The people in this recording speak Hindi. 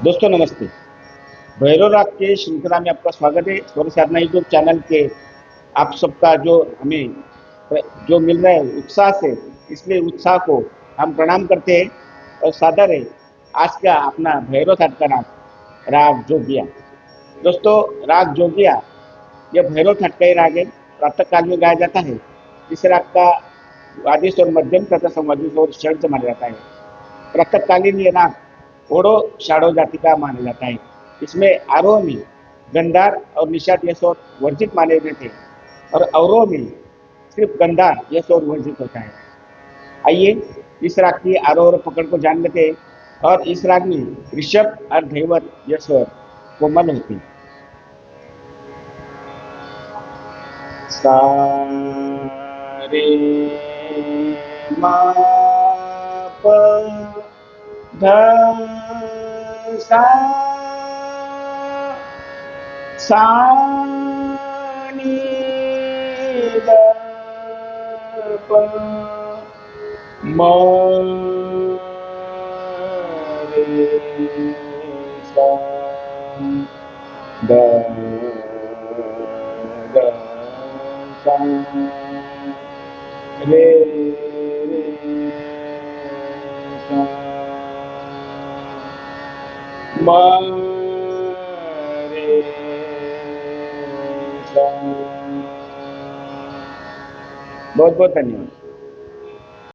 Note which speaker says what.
Speaker 1: दोस्तों नमस्ते। भैरव राग के श्रृंखला में आपका स्वागत है। स्वर साधना यूट्यूब चैनल के आप सबका जो हमें जो मिल रहा है उत्साह से, इसलिए उत्साह को हम प्रणाम करते हैं और सादर है आज का अपना भैरव थाट का नाम राग जोगिया। दोस्तों, राग जोगिया यह भैरव थाट का ही राग है। प्रातः काल में गाया जाता है। इस राग का आदि स्वर मध्यम तथा संवादी स्वर षड्ज माना जाता है। प्रातःकालीन ये राग ओडो शाडो जाति का माना जाता है। इसमें आरोह में गंधार और निषाद ये स्वर वर्जित माने जाते हैं और अवरोह में सिर्फ गंधार ये स्वर वर्जित होता है। आइए इस राग की आरोह और पकड़ को जान लेते हैं और इस राग में ऋषभ और धैवत ये स्वर कोमल होते हैं। सा रे मा प ध सा सा नी द प म रे सा द द सा रे रे सा म रे सा। बहुत बहुत धन्यवाद।